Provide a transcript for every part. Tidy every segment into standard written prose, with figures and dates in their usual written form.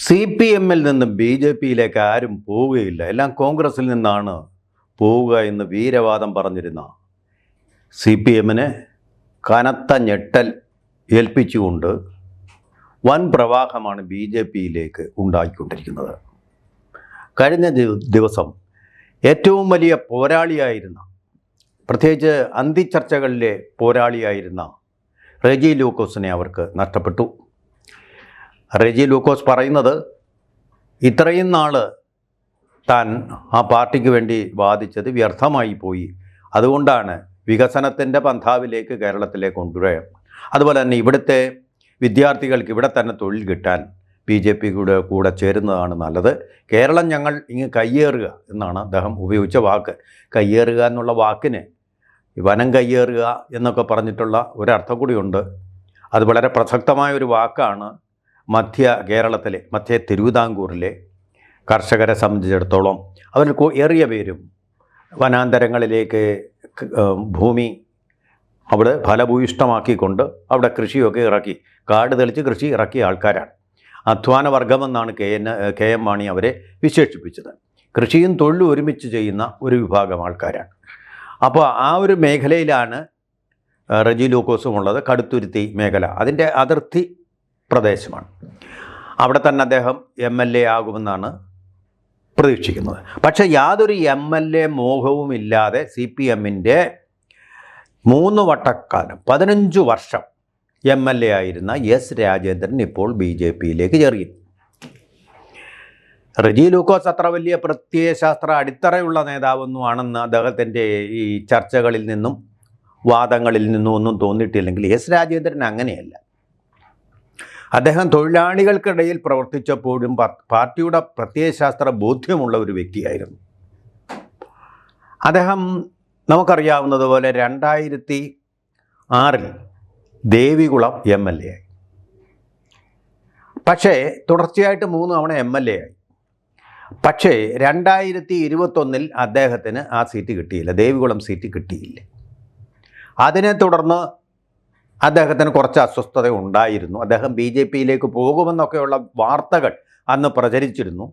CPM-ൽ നിന്ന് BJP-യിലേക്ക് ആരും പോവുകയില്ല, എല്ലാം കോൺഗ്രസിൽ നിന്നാണ് പോവുക എന്ന് വീരവാദം പറഞ്ഞിരുന്ന CPM-നെ കനത്ത ഞെട്ടൽ ഏൽപ്പിച്ചുകൊണ്ട് വൻ പ്രവാഹമാണ് BJP-യിലേക്ക് ഉണ്ടായിക്കൊണ്ടിരിക്കുന്നത്. കഴിഞ്ഞ ദിവസം ഏറ്റവും വലിയ പോരാളിയായിരുന്ന, പ്രത്യേകിച്ച് അന്തിച്ചർച്ചകളിലെ പോരാളിയായിരുന്ന റെജി ലൂക്കോസിനെ അവർക്ക് നഷ്ടപ്പെട്ടു. റെജി ലൂക്കോസ് പറയുന്നത്, ഇത്രയും നാൾ താൻ ആ പാർട്ടിക്ക് വേണ്ടി വാദിച്ചത് വ്യർത്ഥമായി പോയി, അതുകൊണ്ടാണ് വികസനത്തിൻ്റെ പന്ഥാവിലേക്ക് കേരളത്തിലേക്ക് കൊണ്ടുവരാൻ, അതുപോലെ തന്നെ ഇവിടുത്തെ വിദ്യാർത്ഥികൾക്ക് ഇവിടെ തന്നെ തൊഴിൽ കിട്ടാൻ BJP കൂടെ ചേരുന്നതാണ് നല്ലത്. കേരളം ഞങ്ങൾ ഇങ്ങ് കയ്യേറുക എന്നാണ് അദ്ദേഹം ഉപയോഗിച്ച വാക്ക്. കയ്യേറുക എന്നുള്ള വാക്കിന് വനം കയ്യേറുക എന്നൊക്കെ പറഞ്ഞിട്ടുള്ള ഒരർത്ഥം കൂടിയുണ്ട്. അത് വളരെ പ്രസക്തമായ ഒരു വാക്കാണ്. മധ്യ കേരളത്തിലെ, മധ്യ തിരുവിതാംകൂറിലെ കർഷകരെ സംബന്ധിച്ചിടത്തോളം അവർ ഏറിയ പേരും വനാന്തരങ്ങളിലേക്ക് ഭൂമി അവിടെ ഫലഭൂയിഷ്ടമാക്കിക്കൊണ്ട് അവിടെ കൃഷിയൊക്കെ ഇറക്കി, കാട് തെളിച്ച് കൃഷി ഇറക്കിയ ആൾക്കാരാണ്. അധ്വാന വർഗമെന്നാണ് KM മാണി അവരെ വിശേഷിപ്പിച്ചത്. കൃഷിയും തൊഴിലും ഒരുമിച്ച് ചെയ്യുന്ന ഒരു വിഭാഗം ആൾക്കാരാണ്. അപ്പോൾ ആ ഒരു മേഖലയിലാണ് റെജി ലൂക്കോസും ഉള്ളത്. കടുത്തുരുത്തി മേഖല അതിൻ്റെ അതിർത്തി പ്രദേശമാണ്. അവിടെ തന്നെ അദ്ദേഹം MLA ആകുമെന്നാണ് പ്രതീക്ഷിക്കുന്നത്. പക്ഷേ യാതൊരു MLA മോഹവുമില്ലാതെ CPM-ൻ്റെ 3 വട്ടക്കാലം 15 വർഷം MLA ആയിരുന്ന S രാജേന്ദ്രൻ ഇപ്പോൾ BJP-യിലേക്ക് ചേർന്നു. റെജി ലൂക്കോസ് അത്ര വലിയ പ്രത്യയശാസ്ത്ര അടിത്തറയുള്ള നേതാവൊന്നും ആണെന്ന് അദ്ദേഹത്തിൻ്റെ ഈ ചർച്ചകളിൽ നിന്നും വാദങ്ങളിൽ നിന്നും ഒന്നും തോന്നിയിട്ടില്ലെങ്കിൽ S രാജേന്ദ്രൻ അങ്ങനെയല്ല. അദ്ദേഹം തൊഴിലാളികൾക്കിടയിൽ പ്രവർത്തിച്ചപ്പോഴും പാർട്ടിയുടെ പ്രത്യയശാസ്ത്ര ബോധ്യമുള്ള ഒരു വ്യക്തിയായിരുന്നു. അദ്ദേഹം നമുക്കറിയാവുന്നതുപോലെ 2006 ദേവികുളം MLA ആയി. പക്ഷേ തുടർച്ചയായിട്ട് 3 തവണ MLA ആയി. പക്ഷേ 2021 അദ്ദേഹത്തിന് ആ സീറ്റ് കിട്ടിയില്ല, ദേവികുളം സീറ്റ് കിട്ടിയില്ല. അതിനെ തുടർന്ന് അദ്ദേഹത്തിന് കുറച്ച് അസ്വസ്ഥത ഉണ്ടായിരുന്നു. അദ്ദേഹം BJP-യിലേക്ക് പോകുമെന്നൊക്കെയുള്ള വാർത്തകൾ അന്ന് പ്രചരിച്ചിരുന്നു.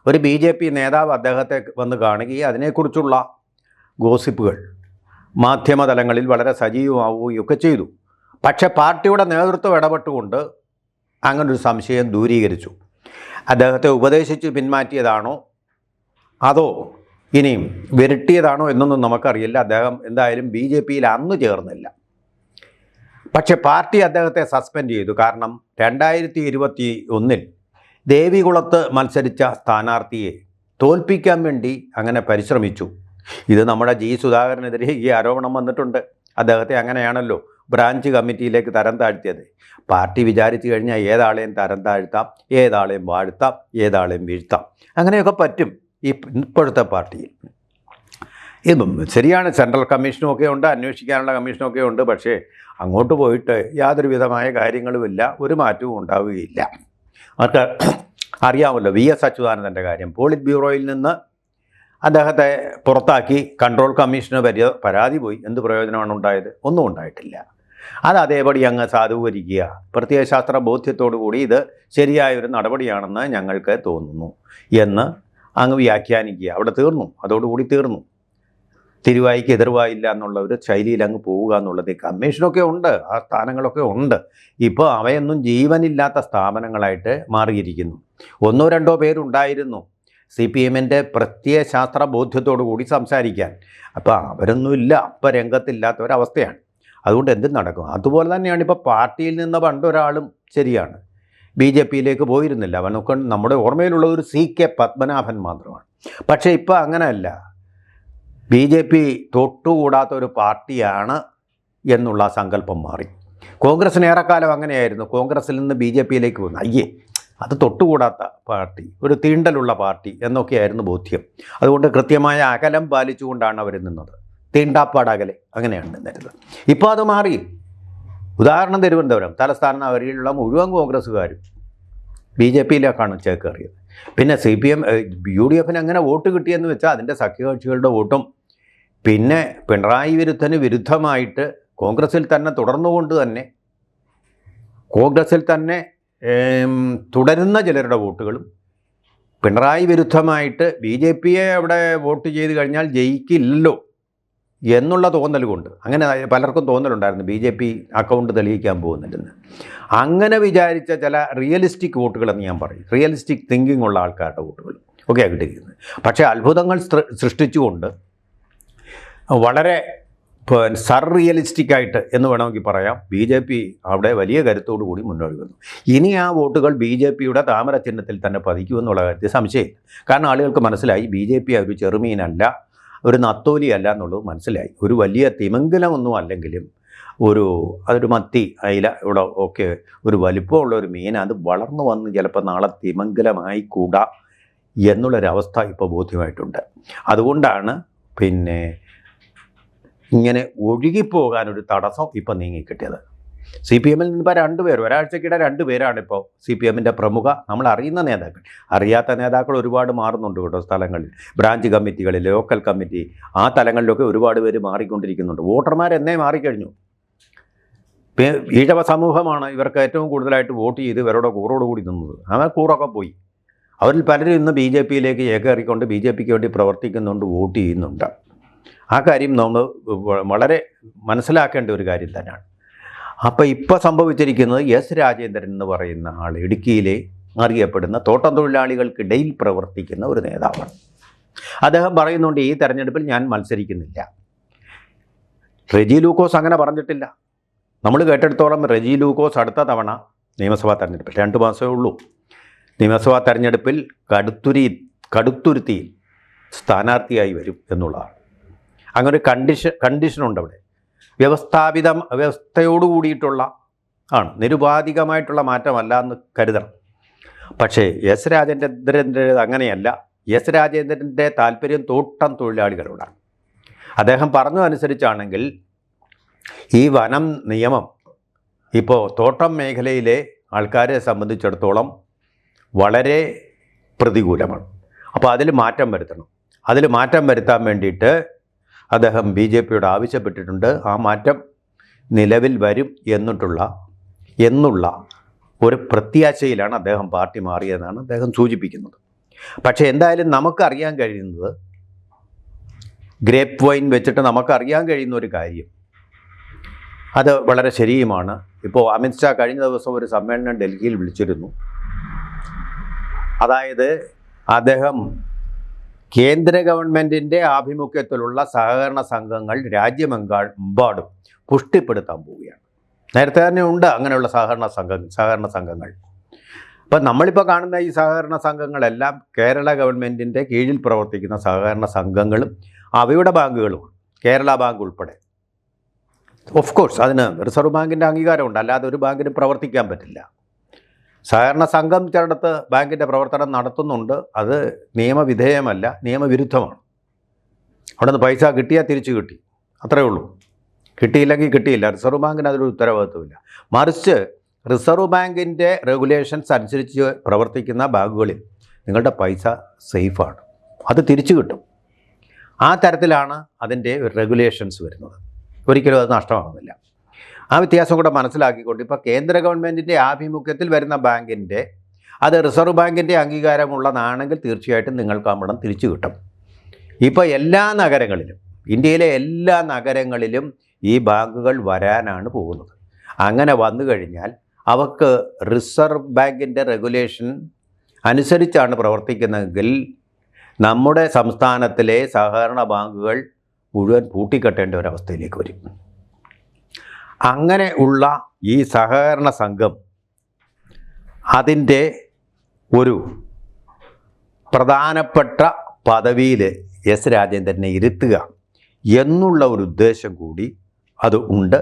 ഒരു BJP നേതാവ് അദ്ദേഹത്തെ വന്ന് കാണുകയും അതിനെക്കുറിച്ചുള്ള ഗോസിപ്പുകൾ മാധ്യമതലങ്ങളിൽ വളരെ സജീവമാവുകയൊക്കെ ചെയ്തു. പക്ഷേ പാർട്ടിയുടെ നേതൃത്വം ഇടപെട്ടുകൊണ്ട് അങ്ങനൊരു സംശയം ദൂരീകരിച്ചു. അദ്ദേഹത്തെ ഉപദേശിച്ച് പിന്മാറ്റിയതാണോ അതോ ഇനിയും വിരട്ടിയതാണോ എന്നൊന്നും നമുക്കറിയില്ല. അദ്ദേഹം എന്തായാലും BJP-യിൽ അന്ന് ചേർന്നില്ല. പക്ഷേ പാർട്ടി അദ്ദേഹത്തെ സസ്പെൻഡ് ചെയ്തു. കാരണം 2021 ദേവികുളത്ത് മത്സരിച്ച സ്ഥാനാർത്ഥിയെ തോൽപ്പിക്കാൻ വേണ്ടി അങ്ങനെ പരിശ്രമിച്ചു. ഇത് നമ്മുടെ G സുധാകരനെതിരെ ഈ ആരോപണം വന്നിട്ടുണ്ട്. അദ്ദേഹത്തെ അങ്ങനെയാണല്ലോ ബ്രാഞ്ച് കമ്മിറ്റിയിലേക്ക് തരം താഴ്ത്തിയത്. പാർട്ടി വിചാരിച്ചു കഴിഞ്ഞാൽ ഏതാളെയും തരം താഴ്ത്താം, ഏതാളെയും വാഴ്ത്താം, ഏതാളെയും വീഴ്ത്താം. അങ്ങനെയൊക്കെ പറ്റും ഇപ്പോഴത്തെ പാർട്ടിയിൽ. ഇതും ശരിയാണ്, സെൻട്രൽ കമ്മീഷനുമൊക്കെ ഉണ്ട്, അന്വേഷിക്കാനുള്ള കമ്മീഷനൊക്കെ ഉണ്ട്. പക്ഷേ അങ്ങോട്ട് പോയിട്ട് യാതൊരു വിധമായ കാര്യങ്ങളുമില്ല, ഒരു മാറ്റവും ഉണ്ടാവുകയില്ല. അവർക്ക് അറിയാമല്ലോ VS അച്യുതാനന്ദൻ്റെ കാര്യം. പോളിറ്റ് ബ്യൂറോയിൽ നിന്ന് അദ്ദേഹത്തെ പുറത്താക്കി കൺട്രോൾ കമ്മീഷന് പരാതി പോയി. എന്ത് പ്രയോജനമാണ് ഉണ്ടായത്? ഒന്നും ഉണ്ടായിട്ടില്ല. അത് അതേപടി അങ്ങ് സാധൂകരിക്കുക, പ്രത്യയശാസ്ത്ര ബോധ്യത്തോടു കൂടി ഇത് ശരിയായൊരു നടപടിയാണെന്ന് ഞങ്ങൾക്ക് തോന്നുന്നു എന്ന് അങ്ങ് വ്യാഖ്യാനിക്കുക. അവിടെ തീർന്നു, അതോടുകൂടി തീർന്നു. തിരുവായിക്ക് എതിർവായില്ല എന്നുള്ള ഒരു ശൈലിയിൽ അങ്ങ് പോവുക എന്നുള്ളത്. കമ്മീഷനൊക്കെ ഉണ്ട്, ആ സ്ഥാനങ്ങളൊക്കെ ഉണ്ട്. ഇപ്പോൾ അവയൊന്നും ജീവനില്ലാത്ത സ്ഥാപനങ്ങളായിട്ട് മാറിയിരിക്കുന്നു. 1-2 പേരുണ്ടായിരുന്നു CPM-ൻ്റെ പ്രത്യയശാസ്ത്ര ബോധ്യത്തോടു കൂടി സംസാരിക്കാൻ. അപ്പോൾ അവരൊന്നുമില്ല, അപ്പം രംഗത്തില്ലാത്തൊരവസ്ഥയാണ്. അതുകൊണ്ട് എന്തും നടക്കും. അതുപോലെ തന്നെയാണ് ഇപ്പോൾ പാർട്ടിയിൽ നിന്ന് പണ്ടൊരാളും ശരിയാണ് BJP-യിലേക്ക് പോയിരുന്നില്ല. അവനൊക്കെ നമ്മുടെ ഓർമ്മയിലുള്ള ഒരു CK പത്മനാഭൻ മാത്രമാണ്. പക്ഷേ ഇപ്പോൾ അങ്ങനെയല്ല. BJP തൊട്ടുകൂടാത്ത ഒരു പാർട്ടിയാണ് എന്നുള്ള സങ്കല്പം മാറി. കോൺഗ്രസിന് ഏറെക്കാലം അങ്ങനെയായിരുന്നു. കോൺഗ്രസിൽ നിന്ന് BJP-യിലേക്ക് പോകുന്നു, അയ്യേ അത് തൊട്ടുകൂടാത്ത പാർട്ടി, ഒരു തീണ്ടലുള്ള പാർട്ടി എന്നൊക്കെയായിരുന്നു ബോധ്യം. അതുകൊണ്ട് കൃത്യമായ അകലം പാലിച്ചുകൊണ്ടാണ് അവർ നിന്നത്. തീണ്ടാപ്പാടകലെ അങ്ങനെയാണ് നിന്നിരുന്നത്. ഇപ്പോൾ അത് മാറി. ഉദാഹരണം തിരുവനന്തപുരം തലസ്ഥാന നഗരിയിലുള്ള മുഴുവൻ കോൺഗ്രസ്സുകാരും BJP-യിലേക്കാണ് ചേക്കേറിയത്. പിന്നെ CPM UDF-ന് അങ്ങനെ വോട്ട് കിട്ടിയെന്ന് വെച്ചാൽ അതിൻ്റെ സഖ്യകക്ഷികളുടെ വോട്ടും പിന്നെ പിണറായി വിരുദ്ധമായിട്ട് കോൺഗ്രസിൽ തന്നെ തുടർന്നുകൊണ്ട് തന്നെ കോൺഗ്രസിൽ തന്നെ തുടരുന്ന ചിലരുടെ വോട്ടുകളും പിണറായി വിരുദ്ധമായിട്ട് BJPയെ അവിടെ വോട്ട് ചെയ്ത് കഴിഞ്ഞാൽ ജയിക്കില്ലല്ലോ എന്നുള്ള തോന്നൽ കൊണ്ട്, അങ്ങനെ പലർക്കും തോന്നലുണ്ടായിരുന്നു BJP അക്കൗണ്ട് തെളിയിക്കാൻ പോകുന്നില്ലെന്ന്. അങ്ങനെ വിചാരിച്ച ചില റിയലിസ്റ്റിക് വോട്ടുകളെന്ന് ഞാൻ പറയും, റിയലിസ്റ്റിക് തിങ്കിങ് ഉള്ള ആൾക്കാരുടെ വോട്ടുകൾ ഒക്കെ കിട്ടിയിരിക്കുന്നത്. പക്ഷേ അത്ഭുതങ്ങൾ സൃഷ്ടിച്ചുകൊണ്ട് വളരെ സർറിയലിസ്റ്റിക്കായിട്ട് എന്ന് വേണമെങ്കിൽ പറയാം BJP അവിടെ വലിയ കരുത്തോടു കൂടി മുന്നോട്ട് വന്നു. ഇനി ആ വോട്ടുകൾ BJPയുടെ താമര ചിഹ്നത്തിൽ തന്നെ പതിക്കുമെന്നുള്ള കാര്യത്തിൽ സംശയമില്ല. കാരണം ആളുകൾക്ക് മനസ്സിലായി BJP ഒരു ചെറുമീനല്ല, ഒരു നത്തോലിയല്ല എന്നുള്ളത് മനസ്സിലായി. ഒരു വലിയ തിമിംഗലമൊന്നും അല്ലെങ്കിലും അതൊരു മത്തി അയില ഇവിടെ ഒക്കെ ഒരു വലിപ്പമുള്ള ഒരു മീൻ, അത് വളർന്നു വന്ന് ചിലപ്പോൾ നാളെ തിമിംഗലമായിക്കൂടാ എന്നുള്ളൊരവസ്ഥ ഇപ്പോൾ ബോധ്യമായിട്ടുണ്ട്. അതുകൊണ്ടാണ് ഇങ്ങനെ ഒഴുകിപ്പോകാനൊരു തടസ്സം ഇപ്പം നീങ്ങിക്കിട്ടിയത്. CPM നിന്നിപ്പോൾ 2 പേർ, ഒരാഴ്ചക്കിടെ 2 പേരാണ് ഇപ്പോൾ CPMൻ്റെ പ്രമുഖ നമ്മൾ അറിയുന്ന നേതാക്കൾ. അറിയാത്ത നേതാക്കൾ ഒരുപാട് മാറുന്നുണ്ട് കേട്ടോ സ്ഥലങ്ങളിൽ, ബ്രാഞ്ച് കമ്മിറ്റികളിൽ, ലോക്കൽ കമ്മിറ്റി, ആ തലങ്ങളിലൊക്കെ ഒരുപാട് പേര് മാറിക്കൊണ്ടിരിക്കുന്നുണ്ട്. വോട്ടർമാരെന്നേ മാറിക്കഴിഞ്ഞു. ഈഴവ സമൂഹമാണ് ഇവർക്ക് ഏറ്റവും കൂടുതലായിട്ട് വോട്ട് ചെയ്ത് ഇവരുടെ കൂറോടുകൂടി നിന്നത്. ആ കൂറൊക്കെ പോയി. അവരിൽ പലരും ഇന്ന് BJPയിലേക്ക് ചേക്കേറിക്കൊണ്ട് BJPക്ക് വേണ്ടി പ്രവർത്തിക്കുന്നുണ്ട്, വോട്ട് ചെയ്യുന്നുണ്ട്. ആ കാര്യം നമ്മൾ വളരെ മനസ്സിലാക്കേണ്ട ഒരു കാര്യം തന്നെയാണ്. അപ്പോൾ ഇപ്പോൾ സംഭവിച്ചിരിക്കുന്നത് S. രാജേന്ദ്രൻ എന്ന് പറയുന്ന ആൾ ഇടുക്കിയിലെ അറിയപ്പെടുന്ന തോട്ടം തൊഴിലാളികൾക്കിടയിൽ പ്രവർത്തിക്കുന്ന ഒരു നേതാവാണ്. അദ്ദേഹം പറയുന്നുണ്ട് ഈ തെരഞ്ഞെടുപ്പിൽ ഞാൻ മത്സരിക്കുന്നില്ല. റെജി ലൂക്കോസ് അങ്ങനെ പറഞ്ഞിട്ടില്ല. നമ്മൾ കേട്ടെടുത്തോളം റെജി ലൂക്കോസ് അടുത്ത തവണ നിയമസഭാ തെരഞ്ഞെടുപ്പിൽ 2 മാസമേ ഉള്ളൂ, നിയമസഭാ തെരഞ്ഞെടുപ്പിൽ കടുത്തുരുത്തിയിൽ സ്ഥാനാർത്ഥിയായി വരും എന്നുള്ളതാണ്. അങ്ങനെ ഒരു കണ്ടീഷനുണ്ട് അവിടെ. വ്യവസ്ഥയോട് കൂടിയിട്ടുള്ള ആണ്, നിരുപാധികമായിട്ടുള്ള മാറ്റമല്ല എന്ന് കരുതണം. പക്ഷേ S. രാജേന്ദ്രൻ്റെ അങ്ങനെയല്ല. S. രാജേന്ദ്രൻ്റെ താല്പര്യം തോട്ടം തൊഴിലാളികളോടാണ്. അദ്ദേഹം പറഞ്ഞതനുസരിച്ചാണെങ്കിൽ ഈ വനം നിയമം ഇപ്പോൾ തോട്ടം മേഖലയിലെ ആൾക്കാരെ സംബന്ധിച്ചിടത്തോളം വളരെ പ്രതികൂലമാണ്. അപ്പോൾ അതിൽ മാറ്റം വരുത്തണം. അതിൽ മാറ്റം വരുത്താൻ വേണ്ടിയിട്ട് അദ്ദേഹം BJPയോട് ആവശ്യപ്പെട്ടിട്ടുണ്ട്. ആ മാറ്റം നിലവിൽ വരും എന്നുള്ള ഒരു പ്രത്യാശയിലാണ് അദ്ദേഹം പാർട്ടി മാറിയതെന്നാണ് അദ്ദേഹം സൂചിപ്പിക്കുന്നത്. പക്ഷേ എന്തായാലും നമുക്കറിയാൻ കഴിയുന്നത്, ഗ്രേപ്പ് വൈൻ വെച്ചിട്ട് നമുക്കറിയാൻ കഴിയുന്ന ഒരു കാര്യം, അത് വളരെ ശരിയുമാണ്. ഇപ്പോൾ അമിത്ഷാ കഴിഞ്ഞ ദിവസം ഒരു സമ്മേളനം ഡൽഹിയിൽ വിളിച്ചിരുന്നു. അതായത് അദ്ദേഹം കേന്ദ്ര ഗവൺമെൻറ്റിൻ്റെ ആഭിമുഖ്യത്തിലുള്ള സഹകരണ സംഘങ്ങൾ രാജ്യമെമ്പാടും പുഷ്ടിപ്പെടുത്താൻ പോവുകയാണ്. നേരത്തെ തന്നെ ഉണ്ട് അങ്ങനെയുള്ള സഹകരണ സംഘങ്ങൾ. അപ്പം നമ്മളിപ്പോൾ കാണുന്ന ഈ സഹകരണ സംഘങ്ങളെല്ലാം കേരള ഗവൺമെൻറ്റിൻ്റെ കീഴിൽ പ്രവർത്തിക്കുന്ന സഹകരണ സംഘങ്ങളും അവയുടെ ബാങ്കുകളുമാണ്, കേരള ബാങ്ക് ഉൾപ്പെടെ. ഓഫ് കോഴ്സ് അതിന് റിസർവ് ബാങ്കിൻ്റെ അംഗീകാരമുണ്ട്, അല്ലാതെ ഒരു ബാങ്കിനും പ്രവർത്തിക്കാൻ പറ്റില്ല. സഹകരണ സംഘം ചിലടത്ത് ബാങ്കിൻ്റെ പ്രവർത്തനം നടത്തുന്നുണ്ട്, അത് നിയമവിധേയമല്ല, നിയമവിരുദ്ധമാണ്. അവിടെ നിന്ന് പൈസ കിട്ടിയാൽ തിരിച്ചു കിട്ടി, അത്രയേ ഉള്ളൂ. കിട്ടിയില്ലെങ്കിൽ കിട്ടിയില്ല. റിസർവ് ബാങ്കിന് അതൊരു ഉത്തരവാദിത്വമില്ല. മറിച്ച് റിസർവ് ബാങ്കിൻ്റെ റെഗുലേഷൻസ് അനുസരിച്ച് പ്രവർത്തിക്കുന്ന ബാങ്കുകളിൽ നിങ്ങളുടെ പൈസ സേഫാണ്, അത് തിരിച്ചു കിട്ടും. ആ തരത്തിലാണ് അതിൻ്റെ റെഗുലേഷൻസ് വരുന്നത്. ഒരിക്കലും അത് നഷ്ടമാകുന്നില്ല. ആ വ്യത്യാസം കൂടെ മനസ്സിലാക്കിക്കൊണ്ട് ഇപ്പോൾ കേന്ദ്ര ഗവൺമെൻറ്റിൻ്റെ ആഭിമുഖ്യത്തിൽ വരുന്ന ബാങ്കിൻ്റെ, അത് റിസർവ് ബാങ്കിൻ്റെ അംഗീകാരമുള്ളതാണെങ്കിൽ തീർച്ചയായിട്ടും നിങ്ങൾക്ക് ആ പണം തിരിച്ചു കിട്ടും. ഇപ്പോൾ എല്ലാ നഗരങ്ങളിലും, ഇന്ത്യയിലെ എല്ലാ നഗരങ്ങളിലും ഈ ബാങ്കുകൾ വരാനാണ് പോകുന്നത്. അങ്ങനെ വന്നു കഴിഞ്ഞാൽ അവർക്ക് റിസർവ് ബാങ്കിൻ്റെ റെഗുലേഷൻ അനുസരിച്ചാണ് പ്രവർത്തിക്കുന്നതെങ്കിൽ നമ്മുടെ സംസ്ഥാനത്തിലെ സഹകരണ ബാങ്കുകൾ മുഴുവൻ പൂട്ടിക്കെട്ടേണ്ട ഒരവസ്ഥയിലേക്ക് വരും. അങ്ങനെ ഉള്ള ഈ സഹകരണ സംഘം അതിൻ്റെ ഒരു പ്രധാനപ്പെട്ട പദവിയിൽ S. രാജേന്ദ്രനെ ഇരുത്തുക എന്നുള്ള ഒരു ഉദ്ദേശം കൂടി അത് ഉണ്ട്.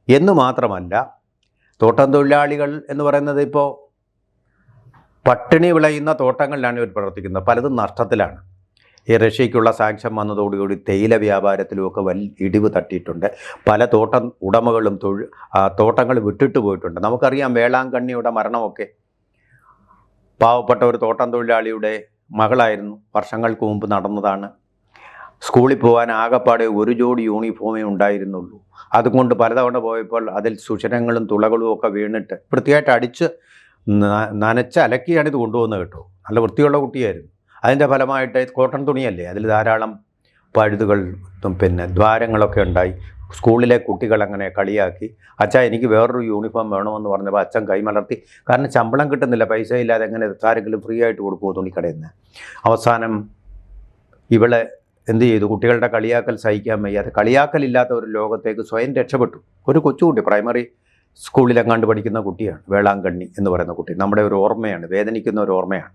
എന്ന് മാത്രമല്ല, തോട്ടം തൊഴിലാളികൾ എന്ന് പറയുന്നത് ഇപ്പോൾ പട്ടിണി വിളയുന്ന തോട്ടങ്ങളിലാണ് ഇവർ പ്രവർത്തിക്കുന്നത്, പലതും നഷ്ടത്തിലാണ്. ഈ റഷ്യയ്ക്കുള്ള സാങ്ഷൻ വന്നതോടുകൂടി തേയില വ്യാപാരത്തിലുമൊക്കെ വലിയ ഇടിവ് തട്ടിയിട്ടുണ്ട്. പല തോട്ടം ഉടമകളും തോട്ടങ്ങൾ വിട്ടിട്ട് പോയിട്ടുണ്ട്. നമുക്കറിയാം വേളാങ്കണ്ണിയുടെ മരണമൊക്കെ പാവപ്പെട്ട ഒരു തോട്ടം തൊഴിലാളിയുടെ മകളായിരുന്നു, വർഷങ്ങൾക്ക് മുമ്പ് നടന്നതാണ്. സ്കൂളിൽ പോകാൻ ആകെപ്പാടെ ഒരു ജോഡി യൂണിഫോമേ ഉണ്ടായിരുന്നുള്ളൂ. അതുകൊണ്ട് പലതവണ പോയപ്പോൾ അതിൽ സുഷിരങ്ങളും തുളകളും ഒക്കെ വീണിട്ട് വൃത്തിയായിട്ട് അടിച്ച് നനച്ച് അലക്കിയാണ് ഇത് കൊണ്ടുപോകുന്നത് കേട്ടോ. നല്ല വൃത്തിയുള്ള കുട്ടിയായിരുന്നു. അതിൻ്റെ ഫലമായിട്ട് കോട്ടൺ തുണിയല്ലേ, അതിൽ ധാരാളം പഴുതുകൾ പിന്നെ ദ്വാരങ്ങളൊക്കെ ഉണ്ടായി. സ്കൂളിലെ കുട്ടികൾ അങ്ങനെ കളിയാക്കി. അച്ഛാ എനിക്ക് വേറൊരു യൂണിഫോം വേണമെന്ന് പറഞ്ഞപ്പോൾ അച്ഛൻ കൈമലർത്തി. കാരണം ശമ്പളം കിട്ടുന്നില്ല, പൈസ ഇല്ലാതെ എങ്ങനെ ആരെങ്കിലും ഫ്രീ ആയിട്ട് കൊടുക്കുമോ തുണിക്കടയിൽ നിന്ന്. അവസാനം ഇവളെ എന്ത് ചെയ്തു, കുട്ടികളുടെ കളിയാക്കൽ സഹിക്കാൻ വയ്യാതെ കളിയാക്കലില്ലാത്ത ഒരു ലോകത്തേക്ക് സ്വയം രക്ഷപ്പെട്ടു. ഒരു കൊച്ചുകുട്ടി പ്രൈമറി സ്കൂളിലെങ്ങാണ്ട് പഠിക്കുന്ന കുട്ടിയാണ്, വേളാങ്കണ്ണി എന്ന് പറയുന്ന കുട്ടി. നമ്മുടെ ഒരു ഓർമ്മയാണ്, വേദനിക്കുന്ന ഒരു ഓർമ്മയാണ്.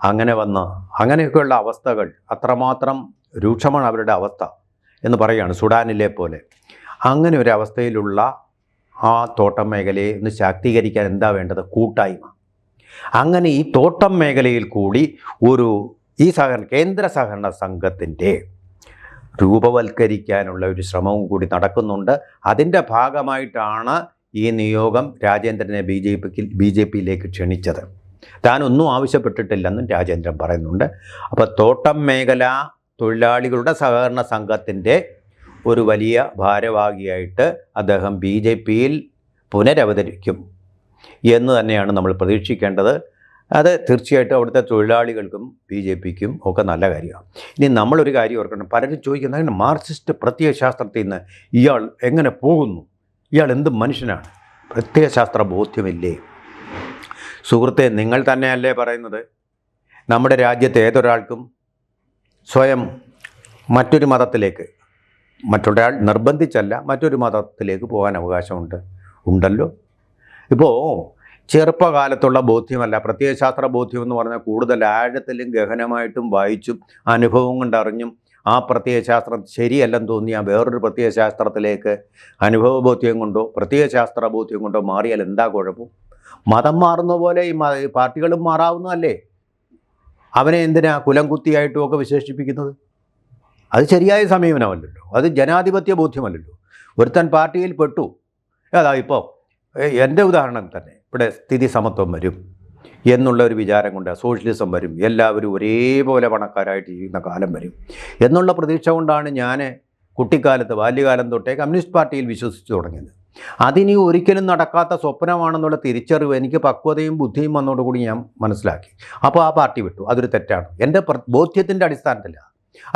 അങ്ങനെ വന്ന് അങ്ങനെയൊക്കെയുള്ള അവസ്ഥകൾ അത്രമാത്രം രൂക്ഷമാണ് അവരുടെ അവസ്ഥ എന്ന് പറയുകയാണ്, സുഡാനിലെ പോലെ. അങ്ങനെ ഒരു അവസ്ഥയിലുള്ള ആ തോട്ടം മേഖലയെ ഒന്ന് ശാക്തീകരിക്കാൻ എന്താ വേണ്ടത്? കൂട്ടായ്മ. അങ്ങനെ ഈ തോട്ടം മേഖലയിൽ കൂടി ഈ കേന്ദ്ര സഹകരണ സംഘത്തിൻ്റെ രൂപവൽക്കരിക്കാനുള്ള ഒരു ശ്രമവും കൂടി നടക്കുന്നുണ്ട്. അതിൻ്റെ ഭാഗമായിട്ടാണ് ഈ നിയോഗം രാജേന്ദ്രനെ ബി ജെ പിയിലേക്ക് ക്ഷണിച്ചത്. താനൊന്നും ആവശ്യപ്പെട്ടിട്ടില്ലെന്നും രാജേന്ദ്രൻ പറയുന്നുണ്ട്. അപ്പോൾ തോട്ടം മേഖല തൊഴിലാളികളുടെ സഹകരണ സംഘത്തിൻ്റെ ഒരു വലിയ ഭാരവാഹിയായിട്ട് അദ്ദേഹം ബി ജെ പിയിൽ പുനരവതരിക്കും എന്ന് തന്നെയാണ് നമ്മൾ പ്രതീക്ഷിക്കേണ്ടത്. അത് തീർച്ചയായിട്ടും അവിടുത്തെ തൊഴിലാളികൾക്കും ബി ജെ പിക്കും ഒക്കെ നല്ല കാര്യമാണ്. ഇനി നമ്മളൊരു കാര്യം ഓർക്കണം, പലരും ചോദിക്കുന്നത് അങ്ങനെ മാർക്സിസ്റ്റ് പ്രത്യയശാസ്ത്രത്തിൽ നിന്ന് ഇയാൾ എങ്ങനെ പോകുന്നു, ഇയാൾ എന്ത് മനുഷ്യനാണ്, പ്രത്യയശാസ്ത്ര ബോധ്യമില്ലേ? സുഹൃത്തെ, നിങ്ങൾ തന്നെയല്ലേ പറയുന്നത് നമ്മുടെ രാജ്യത്തെ ഏതൊരാൾക്കും സ്വയം മറ്റൊരു മതത്തിലേക്ക്, മറ്റൊരാൾ നിർബന്ധിച്ചല്ല, മറ്റൊരു മതത്തിലേക്ക് പോകാൻ ഉണ്ടല്ലോ. ഇപ്പോൾ ചെറുപ്പകാലത്തുള്ള ബോധ്യമല്ല, പ്രത്യയശാസ്ത്ര ബോധ്യം എന്ന് പറഞ്ഞാൽ കൂടുതൽ ആഴത്തിലും ഗഹനമായിട്ടും വായിച്ചും അനുഭവം കൊണ്ടറിഞ്ഞും ആ പ്രത്യയശാസ്ത്രം ശരിയല്ലെന്ന് തോന്നിയ വേറൊരു പ്രത്യയശാസ്ത്രത്തിലേക്ക് അനുഭവബോധ്യം കൊണ്ടോ പ്രത്യയശാസ്ത്ര ബോധ്യം കൊണ്ടോ മാറിയാൽ എന്താ കുഴപ്പം? മതം മാറുന്ന പോലെ ഈ പാർട്ടികളും മാറാവുന്നതല്ലേ? അവനെ എന്തിനാ കുലം കുത്തിയായിട്ടുമൊക്കെ വിശേഷിപ്പിക്കുന്നത്? അത് ശരിയായ സമീപനമല്ലല്ലോ, അത് ജനാധിപത്യ ബോധ്യമല്ലല്ലോ. ഒരുത്തൻ പാർട്ടിയിൽ പെട്ടു, അതാ ഇപ്പോൾ എൻ്റെ ഉദാഹരണം തന്നെ, ഇവിടെ സ്ഥിതി സമത്വം വരും എന്നുള്ള ഒരു വിചാരം കൊണ്ട് സോഷ്യലിസം വരും, എല്ലാവരും ഒരേപോലെ പണക്കാരായിട്ട് ജീവിക്കുന്ന കാലം വരും എന്നുള്ള പ്രതീക്ഷ കൊണ്ടാണ് ഞാൻ കുട്ടിക്കാലത്ത് ബാല്യകാലം തൊട്ടേ കമ്മ്യൂണിസ്റ്റ് പാർട്ടിയിൽ വിശ്വസിച്ചു തുടങ്ങിയത്. അതിനി ഒരിക്കലും നടക്കാത്ത സ്വപ്നമാണെന്നുള്ള തിരിച്ചറിവ് എനിക്ക് പക്വതയും ബുദ്ധിയും വന്നതോടുകൂടി ഞാൻ മനസ്സിലാക്കി. അപ്പോൾ ആ പാർട്ടി വിട്ടു. അതൊരു തെറ്റാണ്, എൻ്റെ ബോധ്യത്തിൻ്റെ അടിസ്ഥാനത്തിലാണ്,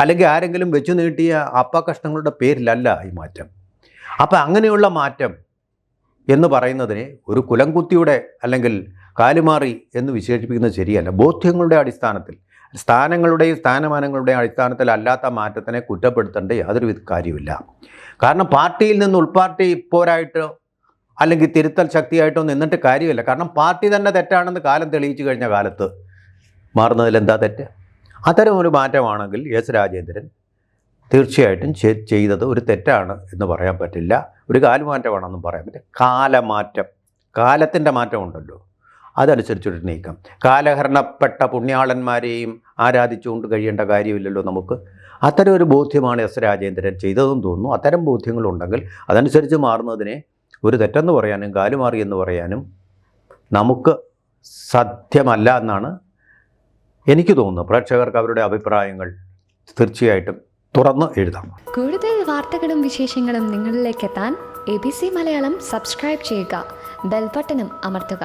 അല്ലെങ്കിൽ ആരെങ്കിലും വെച്ചു നീട്ടിയ അപ്പകഷ്ണങ്ങളുടെ പേരിലല്ല ഈ മാറ്റം. അപ്പോൾ അങ്ങനെയുള്ള മാറ്റം എന്ന് പറയുന്നതിനെ ഒരു കുലംകുത്തിയുടെ അല്ലെങ്കിൽ കാലുമാറി എന്ന് വിശേഷിപ്പിക്കുന്നത് ശരിയല്ല. ബോധ്യങ്ങളുടെ അടിസ്ഥാനത്തിൽ, സ്ഥാനങ്ങളുടെയും സ്ഥാനമാനങ്ങളുടെയും അടിസ്ഥാനത്തിൽ അല്ലാത്ത മാറ്റത്തിനെ കുറ്റപ്പെടുത്തേണ്ട യാതൊരു കാര്യമില്ല. കാരണം പാർട്ടിയിൽ നിന്ന് ഉൾപാർട്ടി പോരായിട്ടോ അല്ലെങ്കിൽ തിരുത്തൽ ശക്തിയായിട്ടോ നിന്നിട്ട് കാര്യമില്ല. കാരണം പാർട്ടി തന്നെ തെറ്റാണെന്ന് കാലം തെളിയിച്ചു കഴിഞ്ഞ കാലത്ത് മാറുന്നതിൽ എന്താ തെറ്റ്? അത്തരം ഒരു മാറ്റമാണെങ്കിൽ എസ് രാജേന്ദ്രൻ തീർച്ചയായിട്ടും ചെയ്തത് ഒരു തെറ്റാണ് എന്ന് പറയാൻ പറ്റില്ല, ഒരു കാലുമാറ്റമാണെന്നും പറയാൻ പറ്റില്ല. കാലമാറ്റം, കാലത്തിൻ്റെ മാറ്റമുണ്ടല്ലോ, അതനുസരിച്ചൊരു നീക്കം. കാലഹരണപ്പെട്ട പുണ്യാളന്മാരെയും ആരാധിച്ചുകൊണ്ട് കഴിയേണ്ട കാര്യമില്ലല്ലോ നമുക്ക്. അത്തരം ഒരു ബോധ്യമാണ് എസ് രാജേന്ദ്രൻ ചെയ്തതെന്ന് തോന്നുന്നു. അത്തരം ബോധ്യങ്ങളുണ്ടെങ്കിൽ അതനുസരിച്ച് മാറുന്നതിനെ ഒരു തെറ്റെന്ന് പറയാനും കാലുമാറി എന്ന് പറയാനും നമുക്ക് സാധ്യമല്ല എന്നാണ് എനിക്ക് തോന്നുന്നത്. പ്രേക്ഷകർക്ക് അവരുടെ അഭിപ്രായങ്ങൾ തീർച്ചയായിട്ടും തുറന്ന് എഴുതാം. കൂടുതൽ വാർത്തകളും വിശേഷങ്ങളും നിങ്ങളിലേക്ക് എത്താൻ ABC മലയാളം സബ്സ്ക്രൈബ് ചെയ്യുക, ബെൽ ബട്ടണും അമർത്തുക.